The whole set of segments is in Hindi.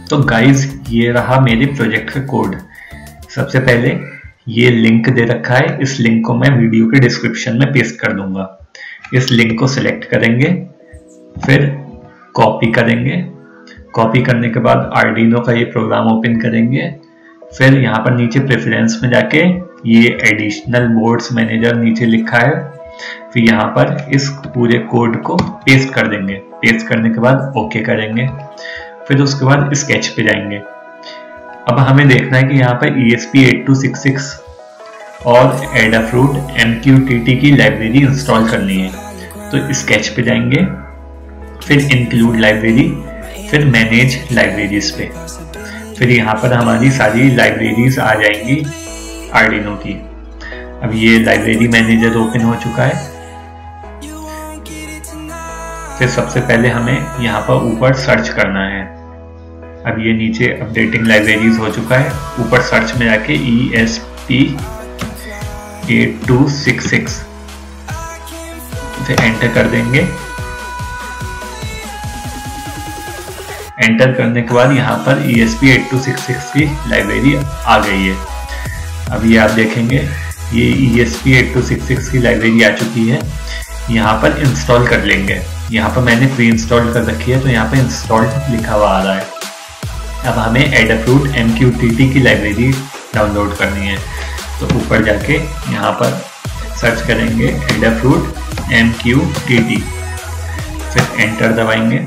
तो गाइज ये रहा मेरे प्रोजेक्ट का कोड। सबसे पहले ये लिंक दे रखा है, इस लिंक को मैं वीडियो के डिस्क्रिप्शन में पेस्ट कर दूंगा। इस लिंक को सिलेक्ट करेंगे, फिर कॉपी करेंगे। कॉपी करने के बाद आर्डिनो का ये प्रोग्राम ओपन करेंगे। फिर यहाँ पर नीचे प्रेफरेंस में जाके ये एडिशनल बोर्ड्स मैनेजर नीचे लिखा है, फिर यहाँ पर इस पूरे कोड को पेस्ट कर देंगे। पेस्ट करने के बाद ओके करेंगे, फिर उसके बाद स्केच पे जाएंगे। अब हमें देखना है कि यहाँ पर ESP8266 और एडाफ्रूट MQTT की लाइब्रेरी इंस्टॉल करनी है। तो स्केच पे जाएंगे, फिर इंक्लूड लाइब्रेरी, फिर मैनेज लाइब्रेरीज पे। फिर यहाँ पर हमारी सारी लाइब्रेरीज आ जाएंगी आर्डिनो की। अब ये लाइब्रेरी मैनेजर ओपन हो चुका है। फिर सबसे पहले हमें यहाँ पर ऊपर सर्च करना है। अब ये नीचे अपडेटिंग लाइब्रेरीज हो चुका है। ऊपर सर्च में जाके ESP8266 फिर एंटर कर देंगे। एंटर करने के बाद यहाँ पर ESP8266 की लाइब्रेरी आ गई है। अब ये आप देखेंगे ये ESP8266 की लाइब्रेरी आ चुकी है। यहाँ पर इंस्टॉल कर लेंगे। यहाँ पर मैंने प्री इंस्टॉल कर रखी है, तो यहाँ पर इंस्टॉल्ड लिखा हुआ आ रहा है। अब हमें एडाफ्रूट MQTT की लाइब्रेरी डाउनलोड करनी है, तो ऊपर जाके यहाँ पर सर्च करेंगे एडाफ्रूट MQTT, फिर एंटर दबाएंगे।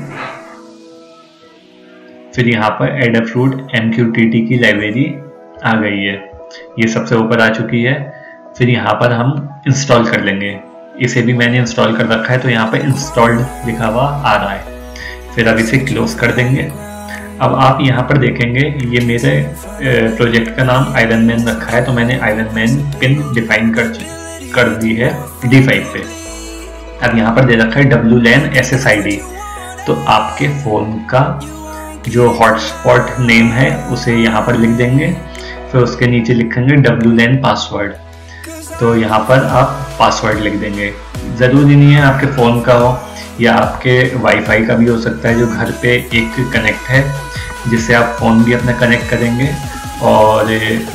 फिर यहाँ पर एडाफ्रूट MQTT की लाइब्रेरी आ गई है, ये सबसे ऊपर आ चुकी है। फिर यहाँ पर हम इंस्टॉल कर लेंगे। इसे भी मैंने इंस्टॉल कर रखा है, तो यहाँ पर इंस्टॉल्ड लिखा हुआ आ रहा है। फिर अब इसे क्लोज कर देंगे। अब आप यहाँ पर देखेंगे ये मेरे प्रोजेक्ट का नाम आयरन मैन रखा है, तो मैंने आयरन मैन पिन डिफाइन कर दी है D5 पे। अब यहाँ पर दे रखा है WLAN SSID, तो आपके फ़ोन का जो हॉटस्पॉट नेम है उसे यहाँ पर लिख देंगे। फिर उसके नीचे लिखेंगे WLAN पासवर्ड, तो यहाँ पर आप पासवर्ड लिख देंगे। ज़रूरी नहीं है आपके फ़ोन का हो, या आपके वाईफाई का भी हो सकता है जो घर पे एक कनेक्ट है, जिससे आप फ़ोन भी अपना कनेक्ट करेंगे और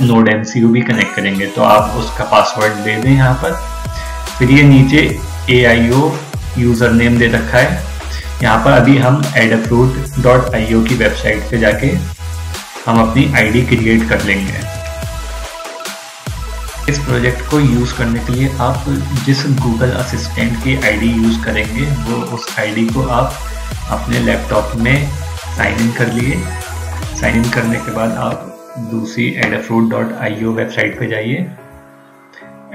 नोड MCU भी कनेक्ट करेंगे, तो आप उसका पासवर्ड दे दें यहाँ पर। फिर ये नीचे AIO यूज़र नेम दे रखा है। यहाँ पर अभी हम adafruit.io की वेबसाइट पे जाके हम अपनी ID क्रिएट कर लेंगे। इस प्रोजेक्ट को यूज़ करने के लिए आप जिस गूगल असिस्टेंट की ID यूज़ करेंगे, वो उस ID को आप अपने लैपटॉप में साइन इन कर लिए। साइन इन करने के बाद आप दूसरी adafruit.io वेबसाइट पे जाइए।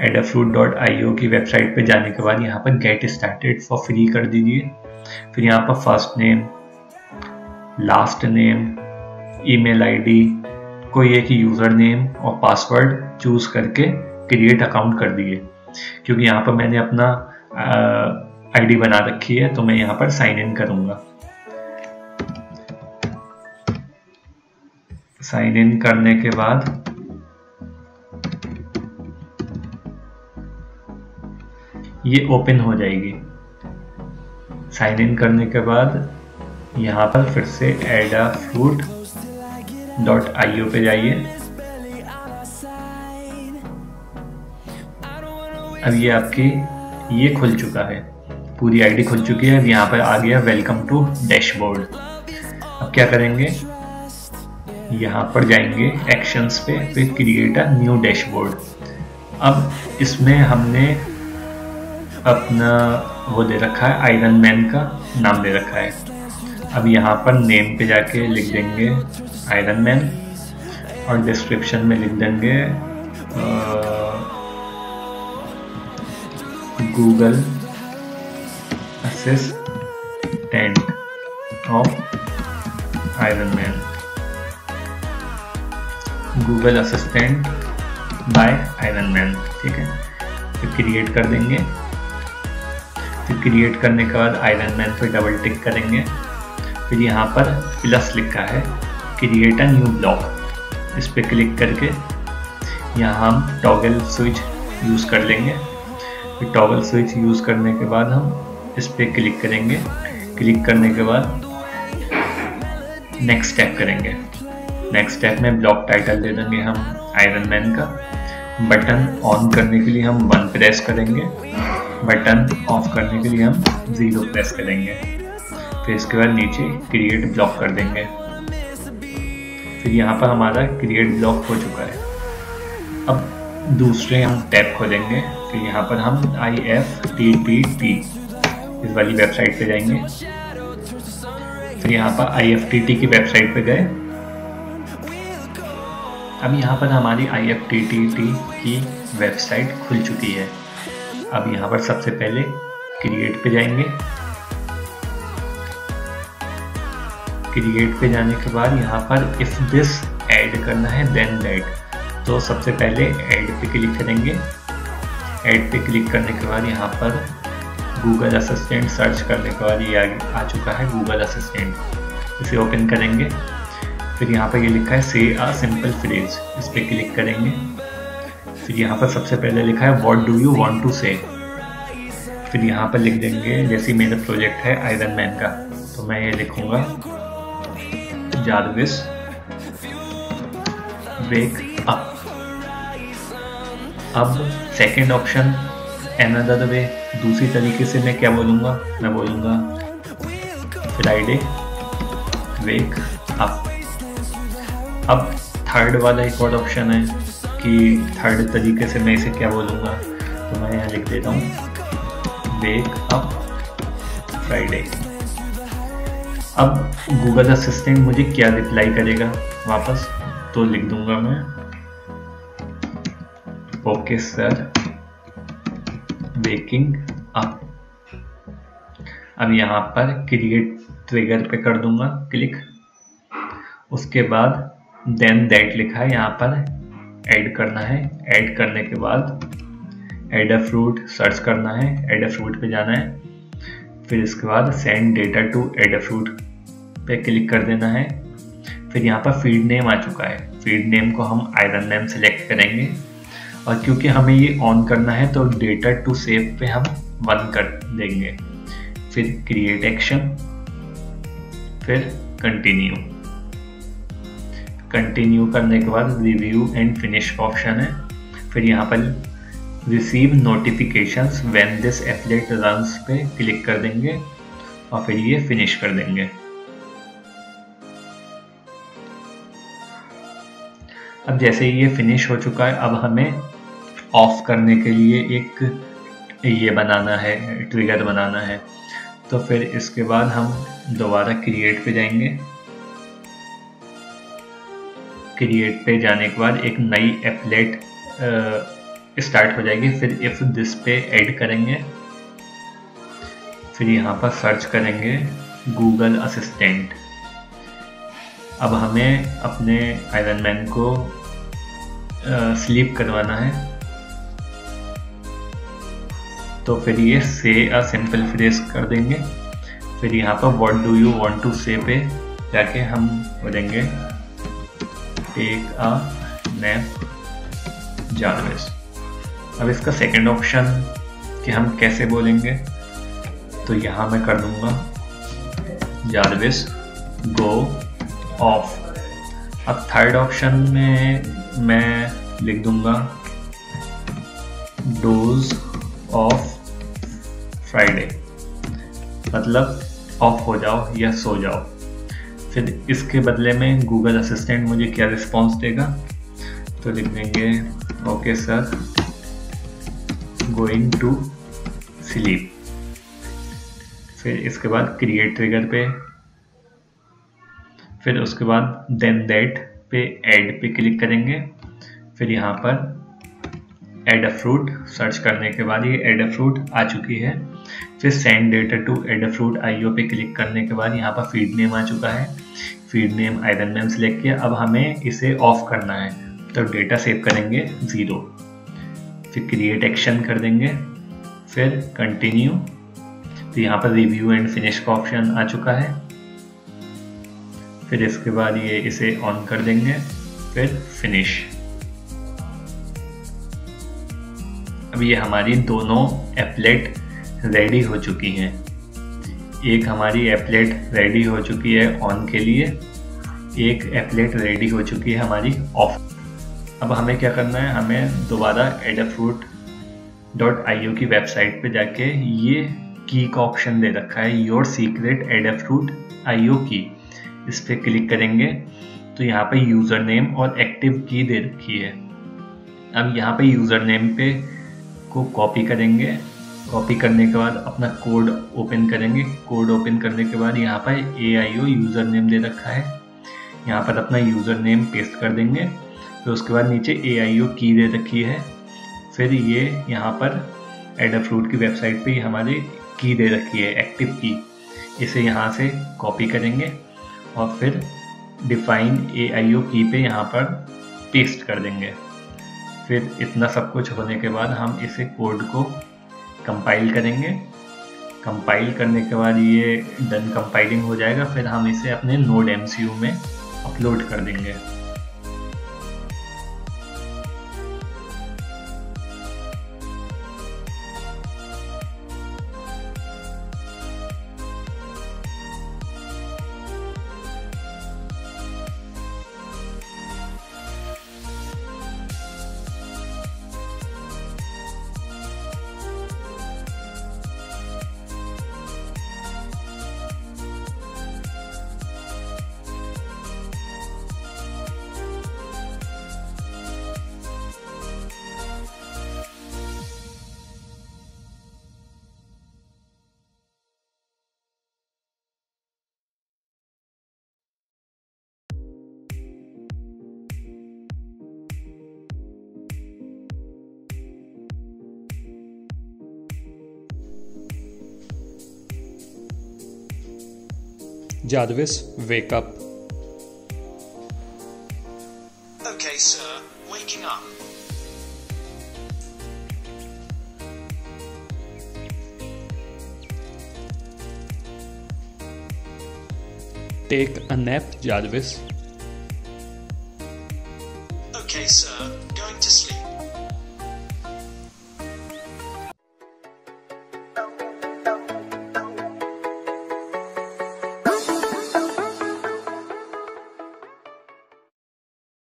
adafruit.io की वेबसाइट पे जाने के बाद यहाँ पर गेट स्टार्टेड फॉर फ्री कर दीजिए। फिर यहाँ पर first name, last name, email ID, कोई एक यूज़र नेम और पासवर्ड चूज़ करके क्रिएट अकाउंट कर दिए। क्योंकि यहाँ पर मैंने अपना ID बना रखी है, तो मैं यहाँ पर साइन इन करूँगा। साइन इन करने के बाद ये ओपन हो जाएगी। साइन इन करने के बाद यहाँ पर फिर से adafruit.io पे जाइए। अब ये आपकी ये खुल चुका है, पूरी ID खुल चुकी है। अब यहाँ पर आ गया वेलकम टू डैशबोर्ड। अब क्या करेंगे, यहाँ पर जाएंगे एक्शंस पे, फिर क्रिएट अ न्यू डैशबोर्ड। अब इसमें हमने अपना वो दे रखा है, आयरन मैन का नाम दे रखा है। अब यहाँ पर नेम पे जाके लिख देंगे आयरन मैन और डिस्क्रिप्शन में लिख देंगे Google assistant of Iron Man, Google assistant by Iron Man. ठीक है, फिर क्रिएट कर देंगे। फिर क्रिएट करने के बाद आयरन मैन पर डबल टिक करेंगे। फिर यहाँ पर प्लस लिखा है क्रिएट अ न्यू ब्लॉक, इस पर क्लिक करके यहाँ हम टॉगल स्विच यूज़ कर लेंगे। फिर टॉगल स्विच यूज़ करने के बाद हम इस पर क्लिक करेंगे। क्लिक करने के बाद नेक्स्ट स्टेप करेंगे। नेक्स्ट स्टेप में ब्लॉक टाइटल दे देंगे हम आयरन मैन का। बटन ऑन करने के लिए हम 1 प्रेस करेंगे, बटन ऑफ करने के लिए हम 0 प्रेस करेंगे। फिर इसके बाद नीचे क्रिएट ब्लॉक कर देंगे। फिर यहाँ पर हमारा क्रिएट ब्लॉक हो चुका है। अब दूसरे हम टैब खोलेंगे। फिर यहाँ पर हम IFTTT इस वाली वेबसाइट पे जाएंगे। फिर यहाँ पर IFTTT की वेबसाइट पे गए। अब यहाँ पर हमारी IFTTT की वेबसाइट खुल चुकी है। अब यहाँ पर सबसे पहले क्रिएट पे जाएंगे। क्रिएट पे जाने के बाद यहाँ पर इफ दिस ऐड करना है देन दैट, तो सबसे पहले ऐड पे क्लिक करेंगे। ऐड पे क्लिक करने के बाद यहाँ पर गूगल असिस्टेंट सर्च करने के बाद ये आ चुका है गूगल असिस्टेंट। इसे ओपन करेंगे। फिर यहाँ पर ये लिखा है से अ सिंपल फ्रेज, इस पर क्लिक करेंगे। फिर यहाँ पर सबसे पहले लिखा है what do you want to say. फिर यहाँ पर लिख देंगे, जैसे मेरा प्रोजेक्ट है आयरन मैन का, तो मैं ये लिखूँगा जारविस वेक अप। अब सेकेंड ऑप्शन अनदर वे, दूसरी तरीके से मैं क्या बोलूँगा, मैं बोलूँगा फ्राइडे वेक अप। अब थर्ड वाला एक और ऑप्शन है कि थर्ड तरीके से मैं इसे क्या बोलूँगा, तो मैं यहाँ लिख देता हूँ वेक अप फ्राइडे। अब गूगल असिस्टेंट मुझे क्या रिप्लाई करेगा वापस, तो लिख दूंगा मैं ओके सर वेकिंग अप। अब यहाँ पर क्रिएट ट्रिगर पे कर दूंगा क्लिक। उसके बाद देन दैट लिखा है, यहाँ पर ऐड करना है। ऐड करने के बाद एडाफ्रूट सर्च करना है, एडाफ्रूट पे जाना है। फिर इसके बाद सेंड डेटा टू एडाफ्रूट पे क्लिक कर देना है। फिर यहाँ पर फीड नेम आ चुका है। फीड नेम को हम आयरन मैन सेलेक्ट करेंगे, और क्योंकि हमें ये ऑन करना है तो डेटा टू सेव पे हम 1 कर देंगे। फिर क्रिएट एक्शन, फिर कंटिन्यू। कंटिन्यू करने के बाद रिव्यू एंड फिनिश का ऑप्शन है। फिर यहाँ पर receive notifications when this affiliate runs पे क्लिक कर देंगे और फिर ये फिनिश कर देंगे। अब जैसे ये फिनिश हो चुका है, अब हमें ऑफ करने के लिए एक ये बनाना है, ट्रिगर बनाना है। तो फिर इसके बाद हम दोबारा क्रिएट पे जाएंगे। क्रिएट पे जाने के बाद एक नई एपलेट स्टार्ट हो जाएगी। फिर इफ दिस पे ऐड करेंगे। फिर यहाँ पर सर्च करेंगे गूगल असिस्टेंट। अब हमें अपने आयरन मैन को स्लीप करवाना है, तो फिर ये से अ सिंपल फ्रेज कर देंगे। फिर यहाँ पर what do you want to say पे जाके हम बोलेंगे टेक अ नैप जारविस। अब इसका सेकंड ऑप्शन कि हम कैसे बोलेंगे, तो यहाँ मैं कर दूंगा जारविस गो ऑफ। अब थर्ड ऑप्शन में मैं लिख दूंगा डोज ऑफ फ्राइडे, मतलब ऑफ हो जाओ या सो जाओ। फिर इसके बदले में गूगल असिस्टेंट मुझे क्या रिस्पॉन्स देगा, तो लिख देंगे okay sir going to sleep. फिर इसके बाद क्रिएट ट्रिगर पे, फिर उसके बाद देन दैट पे ऐड पे क्लिक करेंगे। फिर यहाँ पर एडाफ्रूट सर्च करने के बाद ये एडाफ्रूट आ चुकी है। फिर send data to Adafruit IO पे क्लिक करने के बाद यहाँ पर फीड नेम आ चुका है। Feed name iron man select किया। अब हमें इसे ऑफ करना है, तो डेटा सेव करेंगे 0। फिर क्रिएट एक्शन कर देंगे, फिर कंटिन्यू। तो यहाँ पर रिव्यू एंड फिनिश का ऑप्शन आ चुका है। फिर इसके बाद ये इसे ऑन कर देंगे, फिर फिनिश। अब ये हमारी दोनों एपलेट रेडी हो चुकी हैं। एक हमारी एपलेट रेडी हो चुकी है ऑन के लिए, एक एप्लेट रेडी हो चुकी है हमारी ऑफ। अब हमें क्या करना है, हमें दोबारा adafruit.io की वेबसाइट पे जाके ये की का ऑप्शन दे रखा है, योर सीक्रेट एडाफ्रूट IO की, इस पर क्लिक करेंगे तो यहाँ पे यूज़र नेम और एक्टिव की दे रखी है। अब यहाँ पे यूज़र नेम पे को कॉपी करेंगे, कॉपी करने के बाद अपना कोड ओपन करेंगे, कोड ओपन करने के बाद यहाँ पर AIO यूज़र नेम दे रखा है, यहाँ पर अपना यूज़र नेम पेस्ट कर देंगे। फिर उसके बाद नीचे AIO की दे रखी है, फिर ये यहाँ पर एडाफ्रूट की वेबसाइट पे हमारी की दे रखी है एक्टिव की, इसे यहाँ से कॉपी करेंगे और फिर डिफाइन AIO की पे यहाँ पर पेस्ट कर देंगे। फिर इतना सब कुछ होने के बाद हम इसे कोड को कंपाइल करेंगे। कंपाइल करने के बाद ये डन कंपाइलिंग हो जाएगा, फिर हम इसे अपने नोड MCU में अपलोड कर देंगे। Jarvis, wake up. Okay, sir. Waking up. Take a nap, Jarvis. Okay, sir.